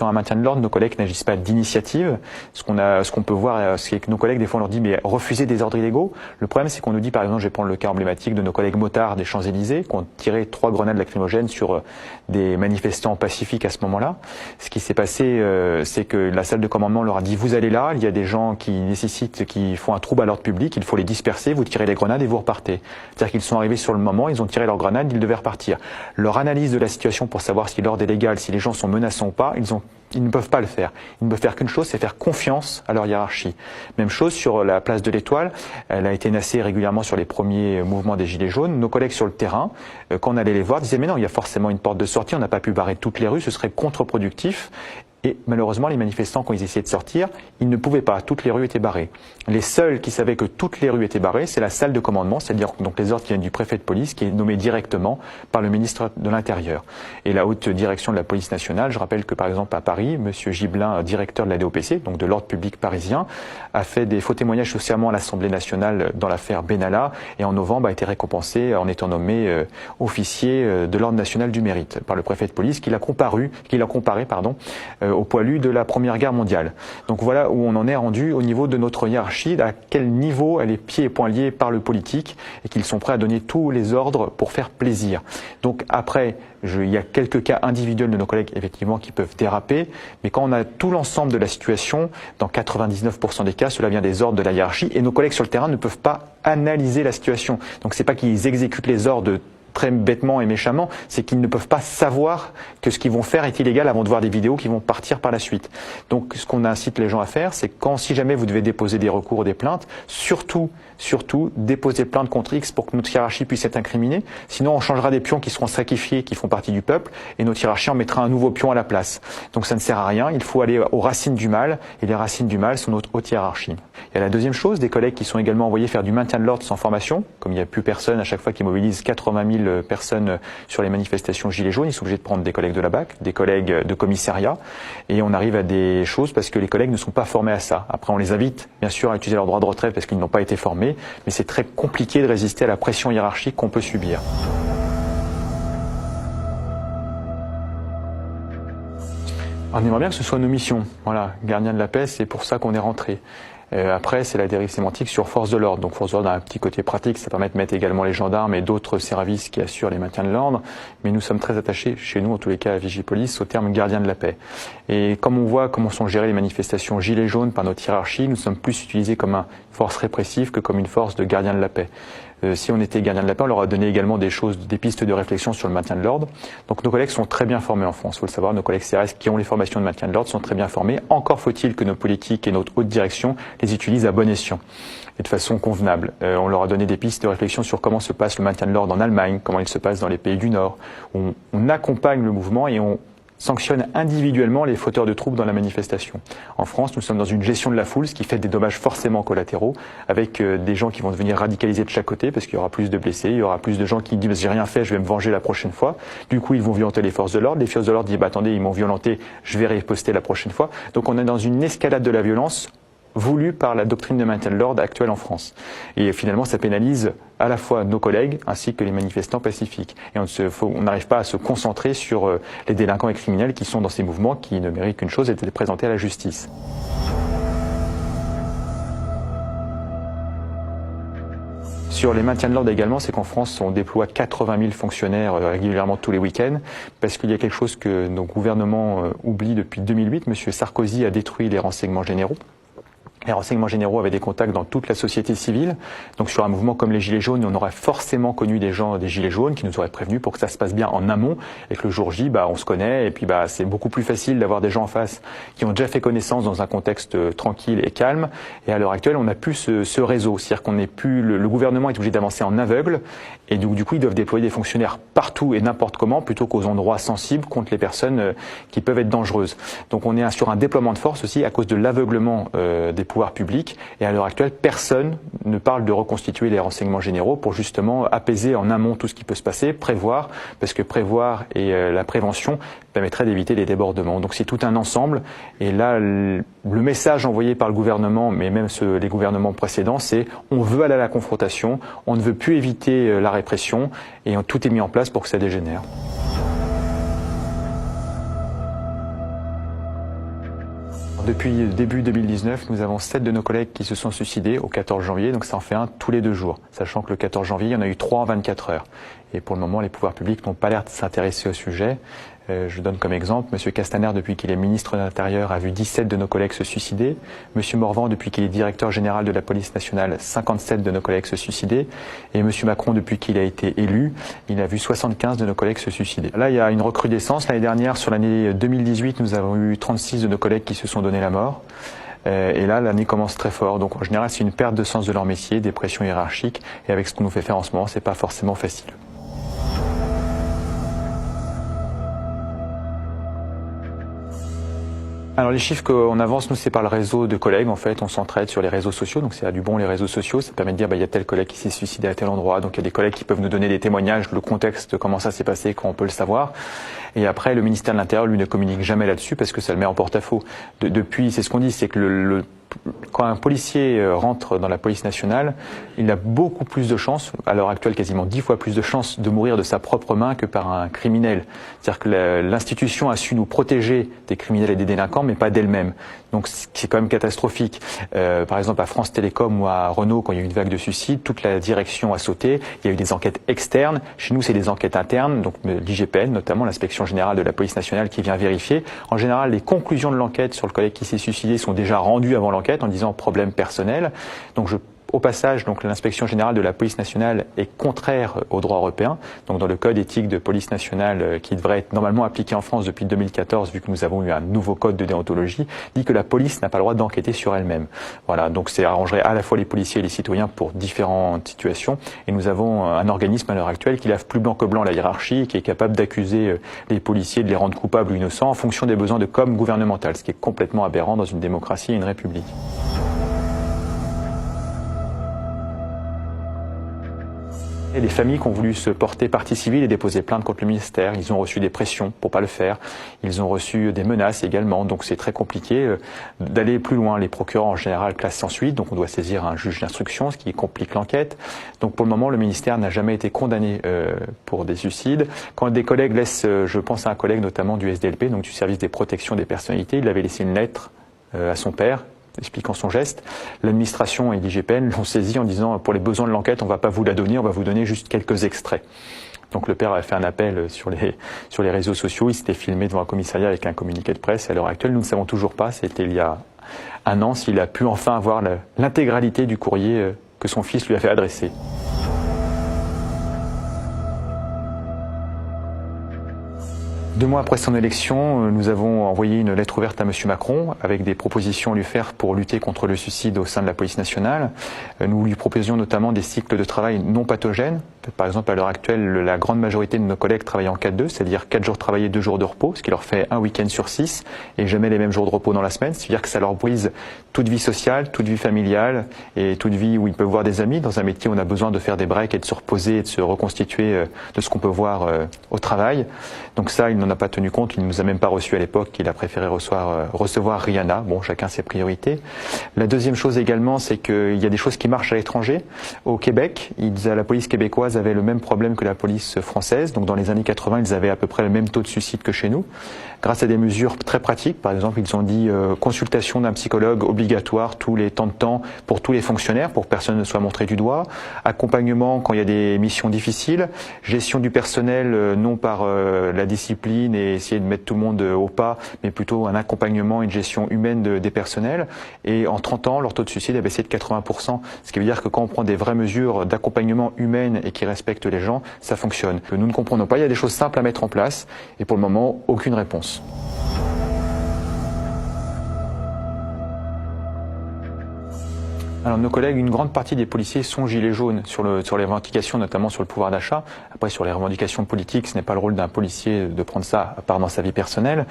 sur un maintien de l'ordre, nos collègues n'agissent pas d'initiative. Ce qu'on peut voir, c'est que nos collègues, des fois, on leur dit, mais refusez des ordres illégaux. Le problème, c'est qu'on nous dit, par exemple, je vais prendre le cas emblématique de nos collègues motards des Champs-Élysées, qui ont tiré 3 grenades lacrymogènes sur des manifestants pacifiques à ce moment-là. Ce qui s'est passé, c'est que la salle de commandement leur a dit, vous allez là, il y a des gens qui font un trouble à l'ordre public, il faut les disperser, vous tirez les grenades et vous repartez. C'est-à-dire qu'ils sont arrivés sur le moment, ils ont tiré leurs grenades, ils devaient repartir. Leur analyse de la situation pour savoir si l'ordre est légal, si les gens sont menaçants ou pas, ils ne peuvent pas le faire. Ils ne peuvent faire qu'une chose, c'est faire confiance à leur hiérarchie. Même chose sur la place de l'Étoile, elle a été nassée régulièrement sur les premiers mouvements des Gilets jaunes. Nos collègues sur le terrain, quand on allait les voir, disaient mais non, il y a forcément une porte de sortie, on n'a pas pu barrer toutes les rues, ce serait contre-productif. Et malheureusement, les manifestants, quand ils essayaient de sortir, ils ne pouvaient pas. Toutes les rues étaient barrées. Les seuls qui savaient que toutes les rues étaient barrées, c'est la salle de commandement, c'est-à-dire donc les ordres qui viennent du préfet de police, qui est nommé directement par le ministre de l'Intérieur. Et la haute direction de la police nationale, je rappelle que par exemple à Paris, monsieur Gibelin, directeur de la DOPC, donc de l'ordre public parisien, a fait des faux témoignages sur serment à l'Assemblée nationale dans l'affaire Benalla, et en novembre a été récompensé en étant nommé officier de l'ordre national du mérite par le préfet de police, qui l'a comparé, au poilu de la Première Guerre mondiale. Donc voilà où on en est rendu au niveau de notre hiérarchie, à quel niveau elle est pieds et poings liés par le politique et qu'ils sont prêts à donner tous les ordres pour faire plaisir. Donc après, il y a quelques cas individuels de nos collègues effectivement qui peuvent déraper, mais quand on a tout l'ensemble de la situation, dans 99% des cas, cela vient des ordres de la hiérarchie et nos collègues sur le terrain ne peuvent pas analyser la situation. Donc c'est pas qu'ils exécutent les ordres très bêtement et méchamment, c'est qu'ils ne peuvent pas savoir que ce qu'ils vont faire est illégal avant de voir des vidéos qui vont partir par la suite. Donc ce qu'on incite les gens à faire, c'est si jamais vous devez déposer des recours ou des plaintes, surtout déposer plainte contre X pour que notre hiérarchie puisse être incriminée. Sinon on changera des pions qui seront sacrifiés, qui font partie du peuple, et notre hiérarchie en mettra un nouveau pion à la place. Donc ça ne sert à rien, il faut aller aux racines du mal, et les racines du mal sont notre haute hiérarchie. Il y a la deuxième chose, des collègues qui sont également envoyés faire du maintien de l'ordre sans formation, comme il n'y a plus personne à chaque fois qui mobilise 80 000 personnes sur les manifestations Gilets jaunes, ils sont obligés de prendre des collègues de la BAC, des collègues de commissariat, et on arrive à des choses parce que les collègues ne sont pas formés à ça. Après on les invite bien sûr à utiliser leur droit de retrait parce qu'ils n'ont pas été formés, mais c'est très compliqué de résister à la pression hiérarchique qu'on peut subir. On aimerait bien que ce soit nos missions. Voilà, gardien de la paix, c'est pour ça qu'on est rentré. Après, c'est la dérive sémantique sur force de l'ordre. Donc force de l'ordre a un petit côté pratique, ça permet de mettre également les gendarmes et d'autres services qui assurent les maintiens de l'ordre. Mais nous sommes très attachés, chez nous en tous les cas à Vigipolice, au terme gardien de la paix. Et comme on voit comment sont gérées les manifestations gilets jaunes par notre hiérarchie, nous sommes plus utilisés comme une force répressive que comme une force de gardien de la paix. Si on était gardien de la paix, on leur a donné également des pistes de réflexion sur le maintien de l'ordre. Donc nos collègues sont très bien formés en France, il faut le savoir. Nos collègues CRS qui ont les formations de maintien de l'ordre sont très bien formés. Encore faut-il que nos politiques et notre haute direction les utilisent à bon escient et de façon convenable. On leur a donné des pistes de réflexion sur comment se passe le maintien de l'ordre en Allemagne, comment il se passe dans les pays du Nord. On accompagne le mouvement et on sanctionne individuellement les fauteurs de troubles dans la manifestation. En France, nous sommes dans une gestion de la foule, ce qui fait des dommages forcément collatéraux, avec des gens qui vont devenir radicalisés de chaque côté, parce qu'il y aura plus de blessés, il y aura plus de gens qui disent « j'ai rien fait, je vais me venger la prochaine fois ». Du coup, ils vont violenter les forces de l'ordre. Les forces de l'ordre disent « attendez, ils m'ont violenté, je vais riposter la prochaine fois ». Donc on est dans une escalade de la violence voulu par la doctrine de maintien de l'ordre actuelle en France. Et finalement, ça pénalise à la fois nos collègues ainsi que les manifestants pacifiques. Et on n'arrive pas à se concentrer sur les délinquants et criminels qui sont dans ces mouvements qui ne méritent qu'une chose, d'être présentés à la justice. Sur les maintiens de l'ordre également, c'est qu'en France, on déploie 80 000 fonctionnaires régulièrement tous les week-ends, parce qu'il y a quelque chose que nos gouvernements oublient depuis 2008. Monsieur Sarkozy a détruit les renseignements généraux. Les renseignements généraux avaient des contacts dans toute la société civile. Donc sur un mouvement comme les Gilets jaunes, on aurait forcément connu des gens des Gilets jaunes qui nous auraient prévenus pour que ça se passe bien en amont et que le jour J, on se connaît et puis c'est beaucoup plus facile d'avoir des gens en face qui ont déjà fait connaissance dans un contexte tranquille et calme. Et à l'heure actuelle, on n'a plus ce réseau. C'est-à-dire qu'on n'est plus, le gouvernement est obligé d'avancer en aveugle et du coup, ils doivent déployer des fonctionnaires partout et n'importe comment plutôt qu'aux endroits sensibles contre les personnes qui peuvent être dangereuses. Donc on est sur un déploiement de force aussi à cause de l'aveuglement des pouvoirs publics. Et à l'heure actuelle, personne ne parle de reconstituer les renseignements généraux pour justement apaiser en amont tout ce qui peut se passer, prévoir, parce que prévoir et la prévention permettrait d'éviter les débordements. Donc c'est tout un ensemble. Et là, le message envoyé par le gouvernement, mais même les gouvernements précédents, c'est on veut aller à la confrontation, on ne veut plus éviter la répression, et tout est mis en place pour que ça dégénère. Depuis début 2019, nous avons 7 de nos collègues qui se sont suicidés au 14 janvier, donc ça en fait un tous les 2 jours, sachant que le 14 janvier, il y en a eu 3 en 24 heures. Et pour le moment, les pouvoirs publics n'ont pas l'air de s'intéresser au sujet. Je donne comme exemple, M. Castaner, depuis qu'il est ministre de l'Intérieur, a vu 17 de nos collègues se suicider. M. Morvan, depuis qu'il est directeur général de la police nationale, 57 de nos collègues se suicider. Et M. Macron, depuis qu'il a été élu, il a vu 75 de nos collègues se suicider. Là, il y a une recrudescence. L'année dernière, sur l'année 2018, nous avons eu 36 de nos collègues qui se sont donné la mort. Et là, l'année commence très fort. Donc, en général, c'est une perte de sens de leur métier, des pressions hiérarchiques. Et avec ce qu'on nous fait faire en ce moment, c'est pas forcément facile. Alors les chiffres qu'on avance, nous, c'est par le réseau de collègues. En fait, on s'entraide sur les réseaux sociaux. Donc c'est à du bon les réseaux sociaux. Ça permet de dire, il y a tel collègue qui s'est suicidé à tel endroit. Donc il y a des collègues qui peuvent nous donner des témoignages, le contexte de comment ça s'est passé, quand on peut le savoir. Et après, le ministère de l'Intérieur, lui, ne communique jamais là-dessus parce que ça le met en porte-à-faux. Depuis, c'est ce qu'on dit, c'est que quand un policier rentre dans la police nationale, il a beaucoup plus de chances, à l'heure actuelle quasiment 10 fois plus de chances de mourir de sa propre main que par un criminel. C'est-à-dire que l'institution a su nous protéger des criminels et des délinquants, mais pas d'elle-même. Donc c'est quand même catastrophique. Par exemple à France Télécom ou à Renault, quand il y a eu une vague de suicides, toute la direction a sauté. Il y a eu des enquêtes externes. Chez nous, c'est des enquêtes internes, donc l'IGPN, notamment l'inspection générale de la police nationale, qui vient vérifier. En général, les conclusions de l'enquête sur le collègue qui s'est suicidé sont déjà rendues avant l'enquête en disant problème personnel. Donc au passage, donc l'inspection générale de la police nationale est contraire au droit européen. Donc dans le code éthique de police nationale qui devrait être normalement appliqué en France depuis 2014, vu que nous avons eu un nouveau code de déontologie, dit que la police n'a pas le droit d'enquêter sur elle-même. Voilà, donc ça arrangerait à la fois les policiers et les citoyens pour différentes situations. Et nous avons un organisme à l'heure actuelle qui lave plus blanc que blanc la hiérarchie, qui est capable d'accuser les policiers, de les rendre coupables ou innocents en fonction des besoins de com gouvernemental, ce qui est complètement aberrant dans une démocratie et une république. Et les familles qui ont voulu se porter partie civile et déposer plainte contre le ministère, ils ont reçu des pressions pour pas le faire. Ils ont reçu des menaces également, donc c'est très compliqué d'aller plus loin. Les procureurs en général classent sans suite, donc on doit saisir un juge d'instruction, ce qui complique l'enquête. Donc pour le moment, le ministère n'a jamais été condamné pour des suicides. Quand des collègues laissent, je pense à un collègue notamment du SDLP, donc du service des protections des personnalités, il avait laissé une lettre à son père, expliquant son geste. L'administration et l'IGPN l'ont saisi en disant pour les besoins de l'enquête, on ne va pas vous la donner, on va vous donner juste quelques extraits. Donc le père avait fait un appel sur les réseaux sociaux, il s'était filmé devant un commissariat avec un communiqué de presse. À l'heure actuelle, nous ne savons toujours pas, c'était il y a un an, s'il a pu enfin avoir l'intégralité du courrier que son fils lui avait adressé. Deux mois après son élection, nous avons envoyé une lettre ouverte à M. Macron avec des propositions à lui faire pour lutter contre le suicide au sein de la police nationale. Nous lui proposions notamment des cycles de travail non pathogènes. Par exemple, à l'heure actuelle, la grande majorité de nos collègues travaillent en 4-2, c'est-à-dire 4 jours travaillés, 2 jours de repos, ce qui leur fait un week-end sur 6 et jamais les mêmes jours de repos dans la semaine. C'est-à-dire que ça leur brise toute vie sociale, toute vie familiale et toute vie où ils peuvent voir des amis. Dans un métier où on a besoin de faire des breaks et de se reposer et de se reconstituer de ce qu'on peut voir au travail. Donc ça, il n'en a pas tenu compte, il ne nous a même pas reçus à l'époque, il a préféré recevoir Rihanna. Bon, chacun ses priorités. La deuxième chose également, c'est qu'il y a des choses qui marchent à l'étranger. Au Québec, la police québécoise avait le même problème que la police française. Donc dans les années 80, ils avaient à peu près le même taux de suicide que chez nous. Grâce à des mesures très pratiques, par exemple, ils ont dit consultation d'un psychologue obligatoire tous les temps de temps pour tous les fonctionnaires, pour que personne ne soit montré du doigt, accompagnement quand il y a des missions difficiles, gestion du personnel non par la discipline et essayer de mettre tout le monde au pas, mais plutôt un accompagnement et une gestion humaine des personnels. Et en 30 ans, leur taux de suicide a baissé de 80%, ce qui veut dire que quand on prend des vraies mesures d'accompagnement humaine et qui respectent les gens, ça fonctionne. Nous ne comprenons pas, il y a des choses simples à mettre en place et pour le moment, aucune réponse. Alors nos collègues, une grande partie des policiers sont gilets jaunes sur les revendications, notamment sur le pouvoir d'achat. Après, sur les revendications politiques, ce n'est pas le rôle d'un policier de prendre ça, à part dans sa vie personnelle.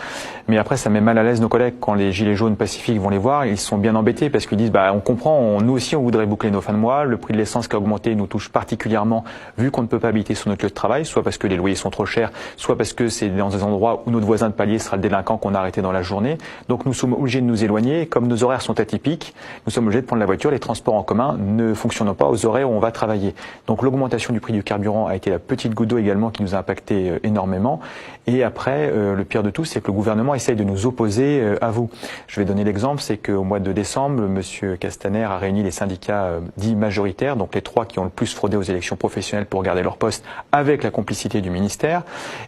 Mais après, ça met mal à l'aise nos collègues quand les gilets jaunes pacifiques vont les voir. Ils sont bien embêtés parce qu'ils disent, on comprend, nous aussi on voudrait boucler nos fins de mois. Le prix de l'essence qui a augmenté nous touche particulièrement vu qu'on ne peut pas habiter sur notre lieu de travail, soit parce que les loyers sont trop chers, soit parce que c'est dans des endroits où notre voisin de palier sera le délinquant qu'on a arrêté dans la journée. Donc nous sommes obligés de nous éloigner. Comme nos horaires sont atypiques, nous sommes obligés de prendre la voiture, les transports en commun ne fonctionnent pas aux horaires où on va travailler. Donc l'augmentation du prix du carburant a été la petite goutte d'eau également qui nous a impacté énormément. Et après, le pire de tout, c'est que le gouvernement essaye de nous opposer à vous. Je vais donner l'exemple, c'est qu'au mois de décembre, M. Castaner a réuni les syndicats dits majoritaires, donc les 3 qui ont le plus fraudé aux élections professionnelles pour garder leur poste, avec la complicité du ministère.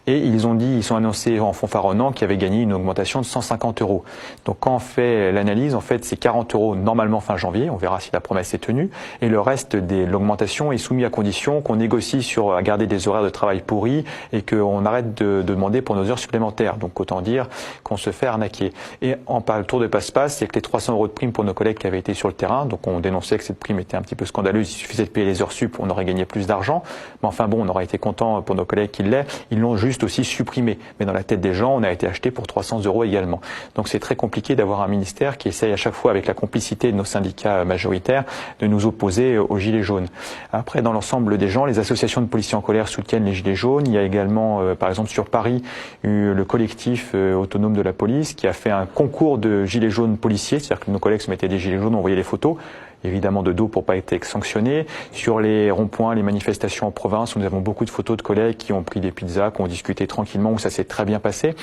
Et ils sont annoncés en fanfaronnant qu'ils avaient gagné une augmentation de 150 €. Donc quand on fait l'analyse, en fait, c'est 40 € normalement fin janvier. On verra si la promesse est tenue. Et le reste de l'augmentation est soumis à condition qu'on négocie sur à garder des horaires de travail pourris et qu'on arrête de demander pour nos heures supplémentaires. Donc autant dire qu'on se fait arnaquer. Et en tour de passe-passe, c'est que les 300 € de prime pour nos collègues qui avaient été sur le terrain, donc on dénonçait que cette prime était un petit peu scandaleuse, il suffisait de payer les heures sup, on aurait gagné plus d'argent. Mais enfin bon, on aurait été content pour nos collègues qui l'aient. Ils l'ont juste aussi supprimé. Mais dans la tête des gens, on a été acheté pour 300 € également. Donc c'est très compliqué d'avoir un ministère qui essaye à chaque fois, avec la complicité de nos syndicats majoritaires, de nous opposer aux Gilets jaunes. Après, dans l'ensemble des gens, les associations de policiers en colère soutiennent les Gilets jaunes. Il y a également, par exemple, sur Paris, le collectif autonome de la police qui a fait un concours de gilets jaunes policiers, c'est-à-dire que nos collègues se mettaient des gilets jaunes, on voyait les photos, évidemment de dos pour pas être sanctionnés. Sur les ronds-points, les manifestations en province, nous avons beaucoup de photos de collègues qui ont pris des pizzas, qui ont discuté tranquillement, où ça s'est très bien passé.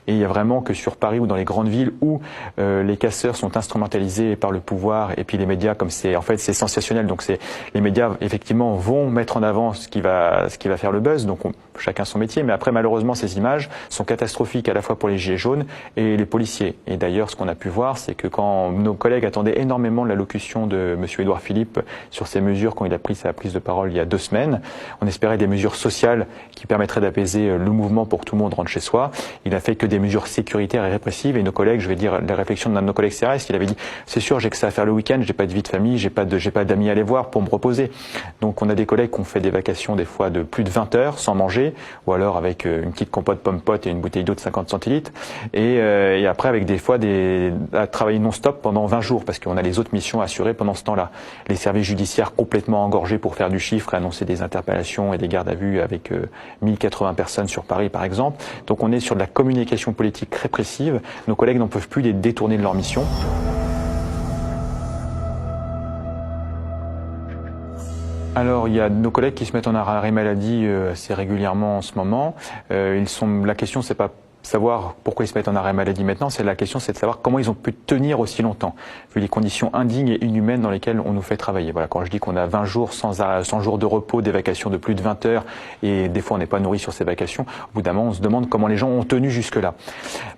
Et il y a vraiment que sur Paris ou dans les grandes villes où les casseurs sont instrumentalisés par le pouvoir et puis les médias, comme c'est en fait c'est sensationnel. Donc les médias effectivement vont mettre en avant ce qui va faire le buzz. Donc chacun son métier. Mais après malheureusement ces images sont catastrophiques à la fois pour les gilets jaunes et les policiers. Et d'ailleurs ce qu'on a pu voir, c'est que quand nos collègues attendaient énormément de l'allocution de Monsieur Édouard Philippe sur ces mesures quand il a pris sa prise de parole il y a 2 semaines, on espérait des mesures sociales qui permettraient d'apaiser le mouvement pour que tout le monde rentre chez soi. Il a fait que des mesures sécuritaires et répressives. Et nos collègues, je vais dire les réflexions d'un de nos collègues CRS, il avait dit c'est sûr, j'ai que ça à faire le week-end, j'ai pas de vie de famille, j'ai pas d'amis à aller voir pour me reposer. Donc on a des collègues qui ont fait des vacations des fois de plus de 20 heures sans manger, ou alors avec une petite compote pomme-pote et une bouteille d'eau de 50 centilitres. Et après avec des fois à travailler non-stop pendant 20 jours parce qu'on a les autres missions assurées pendant ce temps-là. Les services judiciaires complètement engorgés pour faire du chiffre et annoncer des interpellations et des gardes à vue avec 1080 personnes sur Paris par exemple. Donc on est sur de la communication politique répressive. Nos collègues n'en peuvent plus les détourner de leur mission. Alors, il y a nos collègues qui se mettent en arrêt maladie assez régulièrement en ce moment. La question, c'est pas savoir pourquoi ils se mettent en arrêt maladie maintenant, la question c'est de savoir comment ils ont pu tenir aussi longtemps, vu les conditions indignes et inhumaines dans lesquelles on nous fait travailler. Voilà, quand je dis qu'on a 20 jours, 100 jours de repos, des vacations de plus de 20 heures, et des fois on n'est pas nourri sur ces vacations, au bout d'un moment on se demande comment les gens ont tenu jusque-là.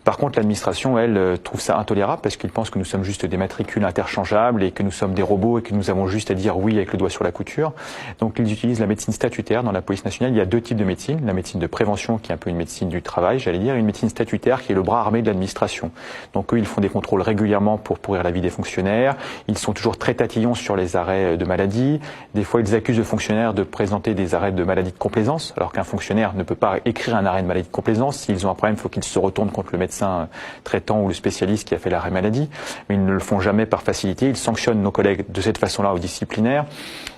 Par contre, l'administration, elle, trouve ça intolérable parce qu'ils pensent que nous sommes juste des matricules interchangeables et que nous sommes des robots et que nous avons juste à dire oui avec le doigt sur la couture. Donc ils utilisent la médecine statutaire dans la police nationale. Il y a 2 types de médecine. La médecine de prévention qui est un peu une médecine du travail, j'allais dire, une médecine statutaire qui est le bras armé de l'administration. Donc eux, ils font des contrôles régulièrement pour pourrir la vie des fonctionnaires. Ils sont toujours très tatillons sur les arrêts de maladie. Des fois, ils accusent le fonctionnaire de présenter des arrêts de maladie de complaisance, alors qu'un fonctionnaire ne peut pas écrire un arrêt de maladie de complaisance. S'ils ont un problème, il faut qu'ils se retournent contre le médecin traitant ou le spécialiste qui a fait l'arrêt maladie. Mais ils ne le font jamais par facilité. Ils sanctionnent nos collègues de cette façon-là au disciplinaire.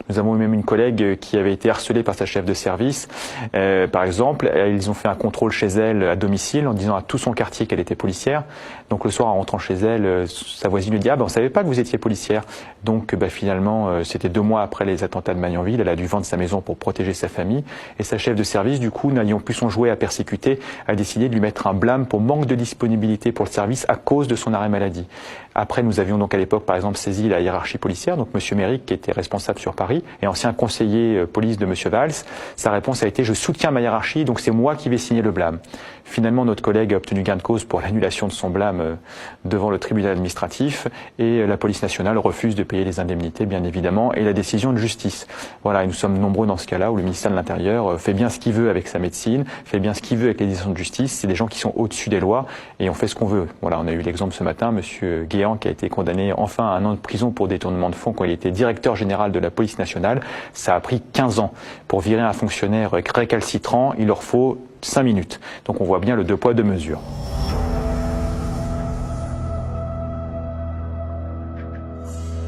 Nous avons eu même une collègue qui avait été harcelée par sa chef de service. Par exemple, ils ont fait un contrôle chez elle à domicile en disant à tout son quartier qu'elle était policière. Donc le soir, en rentrant chez elle, sa voisine lui dit « Ah ben on savait pas que vous étiez policière ». Donc finalement, c'était 2 mois après les attentats de Magnanville. Elle a dû vendre sa maison pour protéger sa famille. Et sa chef de service, du coup, n'ayant plus son jouet à persécuter, a décidé de lui mettre un blâme pour manque de disponibilité pour le service à cause de son arrêt maladie. Après, nous avions donc à l'époque, par exemple, saisi la hiérarchie policière, donc Monsieur Méric, qui était responsable sur Paris, et ancien conseiller police de Monsieur Valls. Sa réponse a été « Je soutiens ma hiérarchie, donc c'est moi qui vais signer le blâme ». Finalement, notre collègue a obtenu gain de cause pour l'annulation de son blâme devant le tribunal administratif, et la police nationale refuse de payer les indemnités, bien évidemment, et la décision de justice. Voilà, et nous sommes nombreux dans ce cas-là où le ministère de l'Intérieur fait bien ce qu'il veut avec sa médecine, fait bien ce qu'il veut avec les décisions de justice. C'est des gens qui sont au-dessus des lois, et on fait ce qu'on veut. Voilà, on a eu l'exemple ce matin, Monsieur Guéant, qui a été condamné enfin à 1 an de prison pour détournement de fonds quand il était directeur général de la police nationale. Ça a pris 15 ans. Pour virer un fonctionnaire récalcitrant, il leur faut 5 minutes. Donc on voit bien le 2 poids 2 mesures.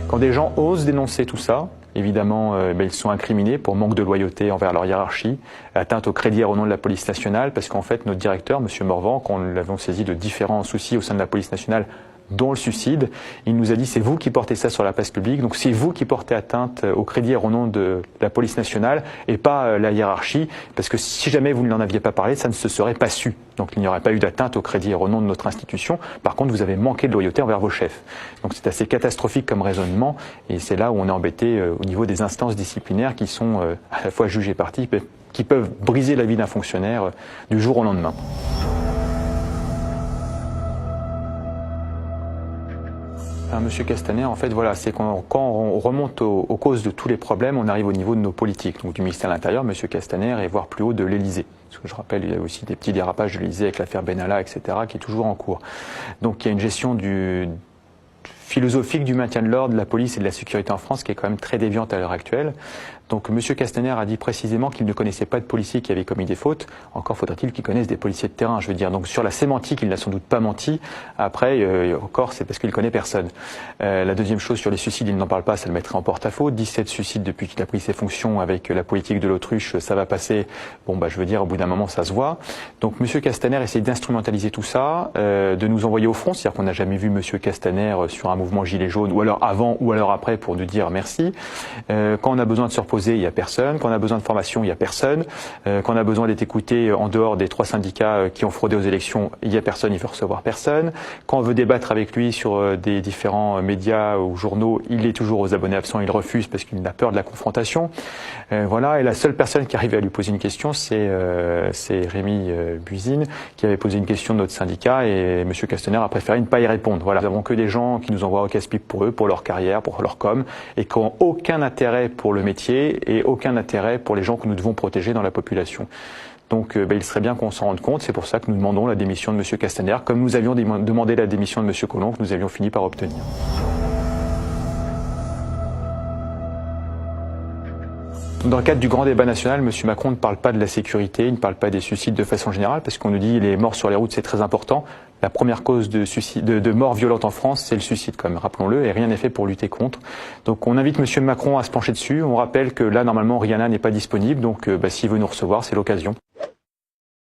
Quand des gens osent dénoncer tout ça, évidemment, ils sont incriminés pour manque de loyauté envers leur hiérarchie, atteinte au crédit au nom de la police nationale, parce qu'en fait, notre directeur, M. Morvan, quand nous l'avons saisi de différents soucis au sein de la police nationale, dont le suicide. Il nous a dit c'est vous qui portez ça sur la place publique, donc c'est vous qui portez atteinte au crédit au nom de la police nationale et pas la hiérarchie, parce que si jamais vous ne l'en aviez pas parlé, ça ne se serait pas su. Donc il n'y aurait pas eu d'atteinte au crédit au nom de notre institution. Par contre, vous avez manqué de loyauté envers vos chefs. Donc c'est assez catastrophique comme raisonnement, et c'est là où on est embêté au niveau des instances disciplinaires qui sont à la fois juges et parties, qui peuvent briser la vie d'un fonctionnaire du jour au lendemain. Monsieur Castaner, en fait, voilà, c'est quand on remonte aux causes de tous les problèmes, on arrive au niveau de nos politiques, donc du ministère de l'Intérieur, Monsieur Castaner, et voire plus haut de l'Élysée. Parce que je rappelle, il y a aussi des petits dérapages de l'Élysée avec l'affaire Benalla, etc., qui est toujours en cours. Donc il y a une gestion philosophique du maintien de l'ordre, de la police et de la sécurité en France qui est quand même très déviante à l'heure actuelle. Donc M. Castaner a dit précisément qu'il ne connaissait pas de policiers qui avaient commis des fautes. Encore faudrait-il qu'il connaisse des policiers de terrain, je veux dire. Donc sur la sémantique, il n'a sans doute pas menti. Après, encore, c'est parce qu'il ne connaît personne. La deuxième chose, sur les suicides, il n'en parle pas, ça le mettrait en porte-à-faux. 17 suicides depuis qu'il a pris ses fonctions avec la politique de l'autruche, ça va passer. Bon, je veux dire, au bout d'un moment, ça se voit. Donc M. Castaner essaie d'instrumentaliser tout ça, de nous envoyer au front. C'est-à-dire qu'on n'a jamais vu M. Castaner sur un mouvement gilet jaune, ou alors avant, ou alors après, pour nous dire merci. Quand on a besoin de se reposer, il n'y a personne. Quand on a besoin de formation, il n'y a personne. Quand on a besoin d'être écouté en dehors des 3 syndicats qui ont fraudé aux élections, il n'y a personne, il veut recevoir personne. Quand on veut débattre avec lui sur des différents médias ou journaux, il est toujours aux abonnés absents, il refuse parce qu'il a peur de la confrontation. Voilà, et la seule personne qui arrivait à lui poser une question, c'est Rémi Buzine, qui avait posé une question de notre syndicat, et M. Castaner a préféré ne pas y répondre. Voilà, nous n'avons que des gens qui nous envoient au casse-pipe pour eux, pour leur carrière, pour leur com, et qui n'ont aucun intérêt pour le métier et aucun intérêt pour les gens que nous devons protéger dans la population. Donc il serait bien qu'on s'en rende compte, c'est pour ça que nous demandons la démission de M. Castaner, comme nous avions demandé la démission de M. Collomb, que nous avions fini par obtenir. Dans le cadre du grand débat national, M. Macron ne parle pas de la sécurité, il ne parle pas des suicides de façon générale, parce qu'on nous dit les morts sur les routes, c'est très important. La première cause de mort violente en France, c'est le suicide, quand même, rappelons-le, et rien n'est fait pour lutter contre. Donc on invite M. Macron à se pencher dessus. On rappelle que là, normalement, Rihanna n'est pas disponible, donc s'il veut nous recevoir, c'est l'occasion.